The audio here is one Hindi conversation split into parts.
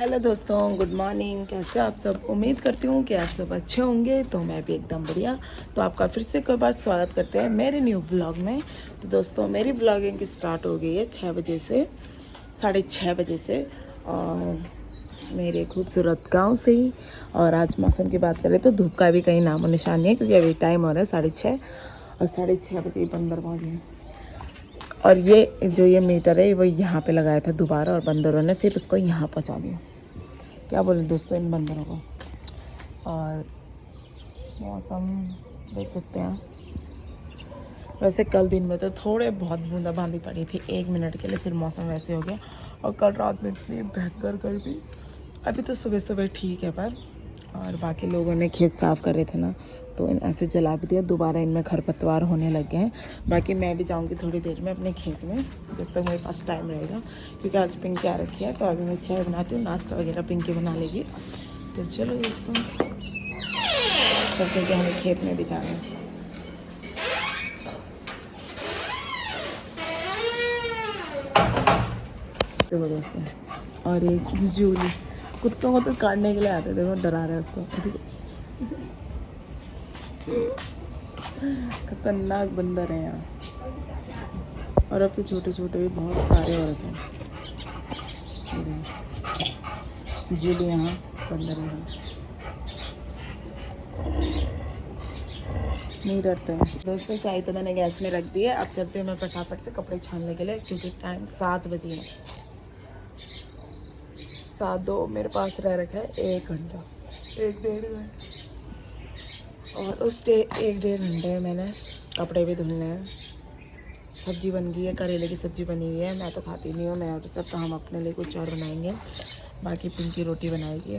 हेलो दोस्तों, गुड मॉर्निंग। कैसे हो आप सब? उम्मीद करती हूँ कि आप सब अच्छे होंगे। तो मैं भी एकदम बढ़िया। तो आपका फिर से एक बार स्वागत करते हैं मेरे न्यू ब्लॉग में। तो दोस्तों, मेरी ब्लॉगिंग की स्टार्ट हो गई है 6 बजे से, 6:30 बजे से, और मेरे खूबसूरत गांव से ही। और आज मौसम की बात करें तो धूप का भी कहीं नामो निशान नहीं है, क्योंकि अभी टाइम हो रहा है 6:30, और 6:30 बजे ही बंदर पहुँचे। और ये मीटर है वो यहाँ पे लगाया था दोबारा, और बंदरों ने फिर उसको यहाँ पहुँचा दिया। क्या बोलें दोस्तों इन बंदरों को। और मौसम देख सकते हैं। वैसे कल दिन में तो थोड़े बहुत बूंदाबांदी पड़ी थी 1 मिनट के लिए, फिर मौसम वैसे हो गया। और कल रात में इतनी भयंकर गर्मी। अभी तो सुबह सुबह ठीक है, पर और बाकी लोगों ने खेत साफ़ कर रहे थे ना, तो ऐसे जला भी दिया। दोबारा इनमें खरपतवार होने लग गए हैं। बाकी मैं भी जाऊंगी थोड़ी देर में अपने खेत में, जब तक मेरे पास टाइम रहेगा, क्योंकि आज पिंकी आ रखी है। तो अभी मैं चाय बनाती हूँ, नाश्ता वगैरह पिंकी बना लेगी। तो चलो दोस्तों, क्योंकि हमें खेत में भी जाना है। देखो दोस्तों, और एक जूली कुत्तों को तो काटने के लिए आते, देखो डरा रहा है उसको। खतरनाक बंदर है यहाँ। और अब तो छोटे छोटे भी बहुत सारे हो रखे हैं। जूली यहाँ, बंदर यहाँ, नहीं डरते हैं। दोस्तों, चाय तो मैंने गैस में रख दी है। अब चलते हैं मैं फटाफट से कपड़े छानने के लिए, क्योंकि टाइम 7 बजे है। 7:02 मेरे पास रह रखा है 1 घंटा, 1 डेढ़ घंटा। और उस 1 डेढ़ घंटे में मैंने कपड़े भी धुलने हैं। सब्जी बन गई है, करेले की सब्जी बनी हुई है। मैं तो खाती नहीं हूँ, मैं और सब, तो हम अपने लिए कुछ और बनाएंगे। बाकी पिंकी रोटी बनाएगी,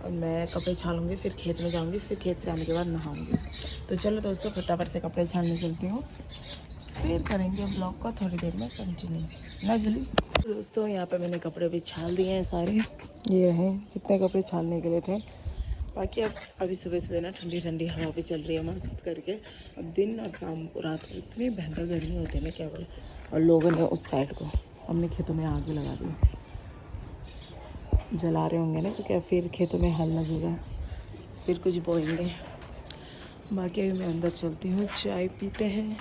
और मैं कपड़े छानूंगी, फिर खेत में जाऊंगी, फिर खेत से आने के बाद नहाऊंगी। तो चलो दोस्तों, फटाफट से कपड़े छानने चलती हूँ, फिर करेंगे ब्लॉग का थोड़ी देर में कंटिन्यू ना जल्दी। दोस्तों, यहाँ पे मैंने कपड़े भी छान दिए हैं सारे। ये रहे जितने कपड़े छानने के लिए थे। बाकी अब अभी सुबह सुबह ना ठंडी ठंडी हवा भी चल रही है मस्त करके। अब दिन और शाम को, रात को इतनी भयंकर गर्मी होती है ना, क्या बोले। और लोगों ने उस साइड को अपने खेतों में आग भी लगा दी, जला रहे होंगे ना, क्योंकि फिर खेतों में हल लगेगा, फिर कुछ बोएंगे। बाकी अभी मैं अंदर चलती हूँ, चाय पीते हैं,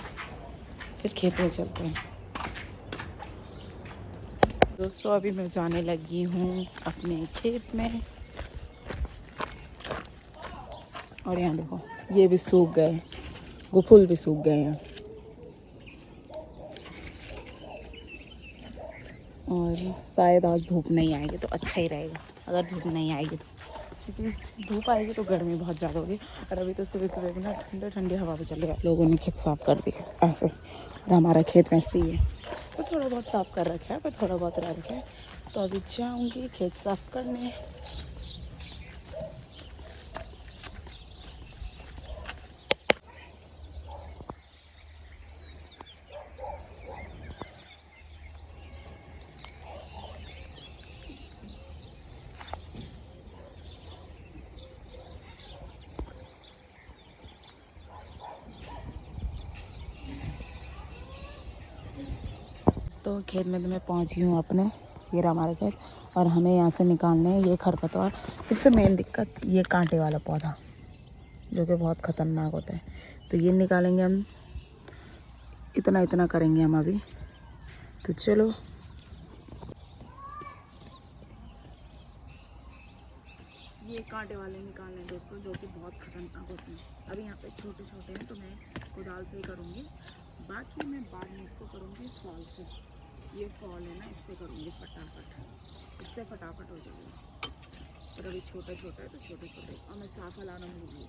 फिर खेत में चलते हैं। दोस्तों, अभी मैं जाने लगी हूँ अपने खेत में। और यहाँ देखो, ये भी सूख गए, वो फूल भी सूख गए हैं। और शायद आज धूप नहीं आएगी तो अच्छा ही रहेगा, अगर धूप नहीं आएगी तो, क्योंकि धूप आएगी तो गर्मी बहुत ज़्यादा होगी। और अभी तो सुबह सुबह भी ना ठंडे ठंडी हवा भी चल रही है। लोगों ने खेत साफ़ कर दिया ऐसे, और हमारा खेत वैसे ही है। तो थोड़ा बहुत साफ़ कर रखा है, पर थोड़ा बहुत रह रखा है। तो अभी जाऊँगी खेत साफ़ करने। तो खेत में तो मैं पहुंच गई हूँ अपने। ये रहा हमारा खेत, और हमें यहाँ से निकालने हैं ये खरपतवार। सबसे मेन दिक्कत ये कांटे वाला पौधा, जो कि बहुत ख़तरनाक होता है। तो ये निकालेंगे हम, इतना इतना करेंगे हम अभी। तो चलो, ये कांटे वाले निकालने हैं दोस्तों, जो कि बहुत खतरनाक होते हैं। अभी यहाँ पे छोटे छोटे हैं, तो मैं कुदाल से ही करूँगी। बाकी मैं बाद में इसको करूँगी फॉल से। ये फॉल है ना, इससे करूँगी फटाफट, इससे फटाफट हो जाएगा। और अभी छोटा छोटा है तो छोटे छोटे, और मैं साफ़ा लाना भूल गई।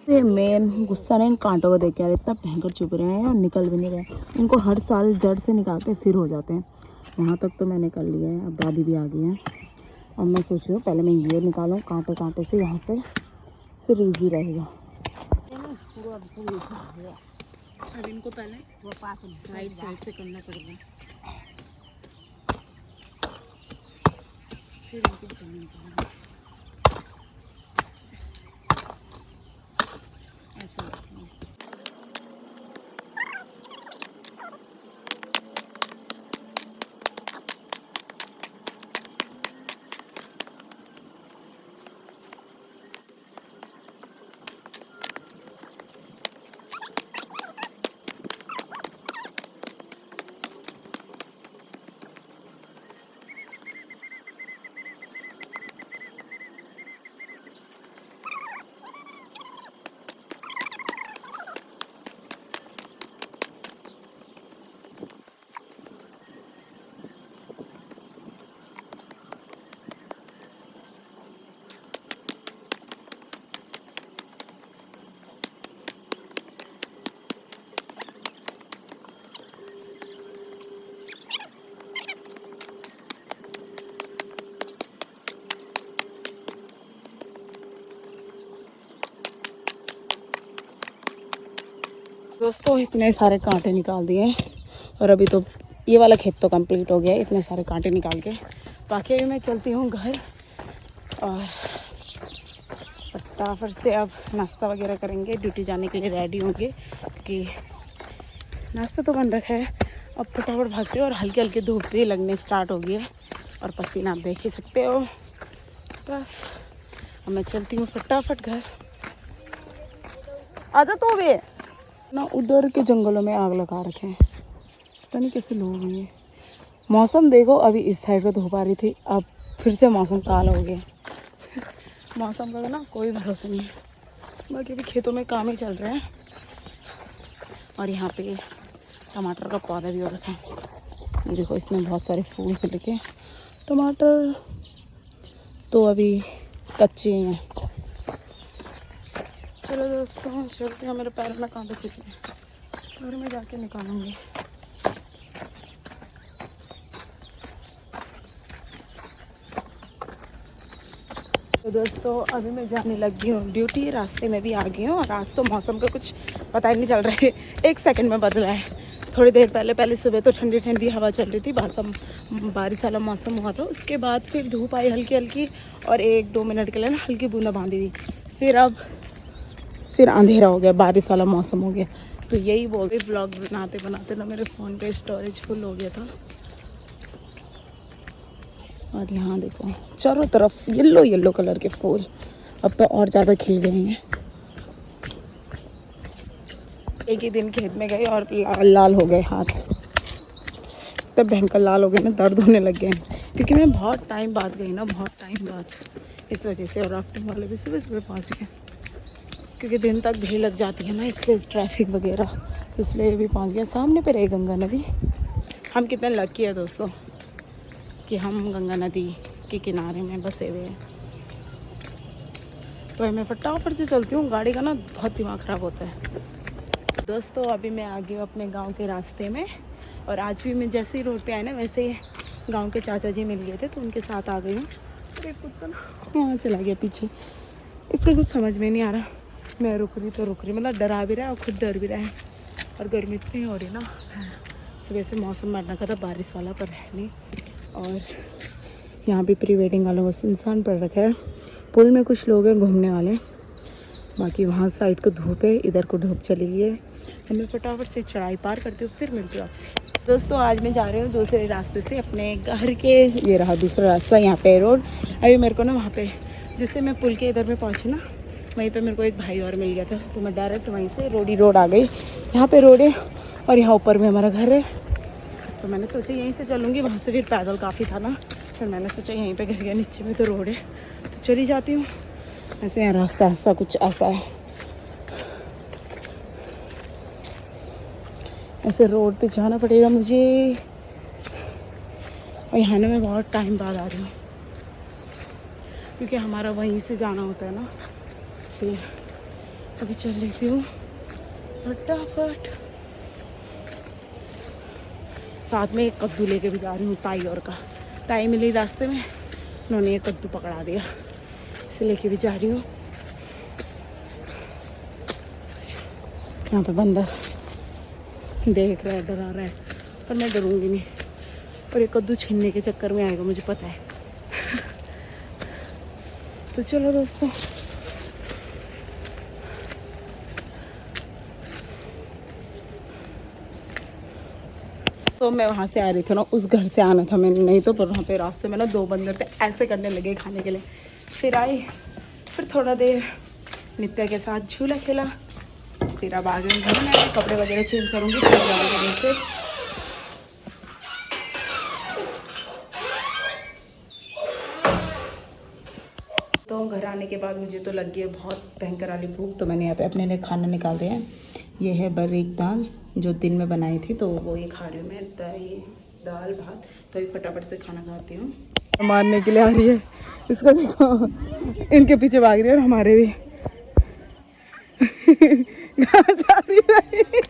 ये मेन गुस्सा ना इन कांटों को देख के यार, इतना भयंकर चुभ रहे हैं और निकल भी नहीं रहे। इनको हर साल जड़ से निकालते फिर हो जाते हैं। यहाँ तक तो मैंने कर लिया है, अब दादी भी आ गई है। अब मैं सोच रही हूँ पहले मैं ये निकालूँ कांटे कांटे से यहाँ से, फिर इजी रहेगा। अब इनको पहले साइड साइड से करना पड़ेगा, फिर इनको जान निकालना ऐसा। दोस्तों इतने सारे कांटे निकाल दिए और अभी तो ये वाला खेत तो कंप्लीट हो गया है इतने सारे कांटे निकाल के। बाकी अभी मैं चलती हूँ घर और फटाफट से अब नाश्ता वगैरह करेंगे, ड्यूटी जाने के लिए रेडी होंगे क्योंकि नाश्ता तो बन रखा है। अब फटाफट भागते हो और हल्के हल्के धूप भी लगने स्टार्ट हो गई है और पसीना आप देख ही सकते हो। बस अब मैं चलती हूँ फटाफट घर। आजा तो भी ना, उधर के जंगलों में आग लगा रखे हैं, पता नहीं कैसे लोग हैं ये। मौसम देखो, अभी इस साइड पे धूप आ रही थी, अब फिर से मौसम काला हो गया। मौसम का ना कोई भरोसा नहीं है। बाकी अभी खेतों में काम ही चल रहे हैं और यहाँ पे टमाटर का पौधा भी हो रखा है। ये देखो इसमें बहुत सारे फूल खिल के। टमाटर तो अभी कच्चे हैं। चलो दोस्तों चलते हैं, मेरे पैरों में कांटे चुके हैं, घर में जाके निकालूंगी। तो दोस्तों अभी मैं जाने लगी हूँ ड्यूटी, रास्ते में भी आ गई हूँ और आज तो मौसम का कुछ पता ही नहीं चल रहा है, एक सेकंड में बदला है। थोड़ी देर पहले सुबह तो ठंडी ठंडी हवा चल रही थी, बारिश वाला मौसम हुआ था, उसके बाद फिर धूप आई हल्की हल्की और 1-2 मिनट के लिए ना हल्की बूंदाबांदी हुई, फिर अंधेरा हो गया, बारिश वाला मौसम हो गया। तो यही बोल रही, व्लॉग बनाते बनाते ना मेरे फ़ोन का स्टोरेज फुल हो गया था। और यहाँ देखो चारों तरफ येलो येलो कलर के फूल, अब तो और ज़्यादा खिल गए हैं। एक ही दिन खेत में गए और लाल लाल हो गए हाथ, तब भयंकर लाल हो गए ना, दर्द होने लग गए क्योंकि मैं बहुत टाइम बाद गई ना, बहुत टाइम बाद, इस वजह से। और राफ्टिंग वाले भी सुबह सुबह पहुँच गए क्योंकि दिन तक भीड़ लग जाती है ना, इसलिए ट्रैफिक वगैरह, इसलिए भी पहुंच गया। सामने पे रही गंगा नदी। हम कितने लकी है दोस्तों कि हम गंगा नदी के किनारे में बसे हुए हैं। तो मैं फटाफट से चलती हूँ, गाड़ी का ना बहुत दिमाग ख़राब होता है। दोस्तों अभी मैं आ गई हूँ अपने गाँव के रास्ते में और आज भी मैं जैसे ही रोड पर आए ना वैसे गाँव के चाचा जी मिल गए थे तो उनके साथ आ गई हूँ। अरे कुत्ता ना वहाँ चला गया पीछे, इसका कुछ समझ में नहीं आ रहा। मैं रुक रही तो रुक रही, मतलब डरा भी रहा है और खुद डर भी रहा है। और गर्मी इतनी हो रही ना, सुबह से मौसम बन रखा था बारिश वाला पर है नहीं। और यहाँ भी प्री वेडिंग वालों को सुनसान पड़ रखा है। पुल में कुछ लोग हैं घूमने वाले, बाकी वहाँ साइड को धूप है, इधर को धूप चली गई है। मैं फटाफट से चढ़ाई पार करती हूँ, फिर मिलती हूँ आपसे। दोस्तों आज मैं जा रही हूँ दूसरे रास्ते से अपने घर के, ये रहा दूसरा रास्ता, यहाँ पे रोड। अभी मेरे को ना वहाँ पे जिससे मैं पुल के इधर में पहुँची ना, वहीं पे मेरे को एक भाई और मिल गया था, तो मैं डायरेक्ट वहीं से रोड आ गई। यहाँ पे रोड है और यहाँ ऊपर में हमारा घर है, तो मैंने सोचा यहीं से चलूँगी। वहाँ से फिर पैदल काफ़ी था ना, फिर मैंने सोचा यहीं पे घर के नीचे में तो रोड है तो चली जाती हूँ। ऐसे यहाँ रास्ता ऐसा कुछ ऐसा है, ऐसे रोड पे जाना पड़ेगा मुझे। और यहाँ ना मैं बहुत टाइम बाद आ रही हूँ क्योंकि हमारा वहीं से जाना होता है ना, फिर अभी चल लेती हूँ फटाफट। साथ में एक कद्दू लेके भी जा रही हूँ, ताई और का। ताई मिली रास्ते में, उन्होंने ये कद्दू पकड़ा दिया, इसे लेके भी जा रही हूँ। यहाँ पे बंदर देख रहा है, डरा रहा है, पर मैं डरूंगी नहीं। और ये कद्दू छीनने के चक्कर में आएगा, मुझे पता है। तो चलो दोस्तों, तो मैं वहाँ से आ रही थी ना, उस घर से आना था मैंने, नहीं तो पर वहाँ पे रास्ते में ना 2 बंदर थे, ऐसे करने लगे खाने के लिए। फिर आई, फिर थोड़ा देर नित्या के साथ झूला खेला, फिर अब आ गई घर में। कपड़े वगैरह चेंज करूँगी, फिर जाऊँगी नीचे। तो घर आने के बाद मुझे तो लग गई है बहुत भयंकर वाली भूख, तो मैंने यहाँ पे अपने लिए खाना निकाल दिया है। ये है बारीक दाल जो दिन में बनाई थी, तो वो ये खा रही हूँ मैं। दही, दाल, भात, तो ये फटाफट से खाना खाती हूँ। मारने के लिए आ रही है, इसको देखो, इनके पीछे भाग रही है और हमारे भी। कहाँ जा रही है?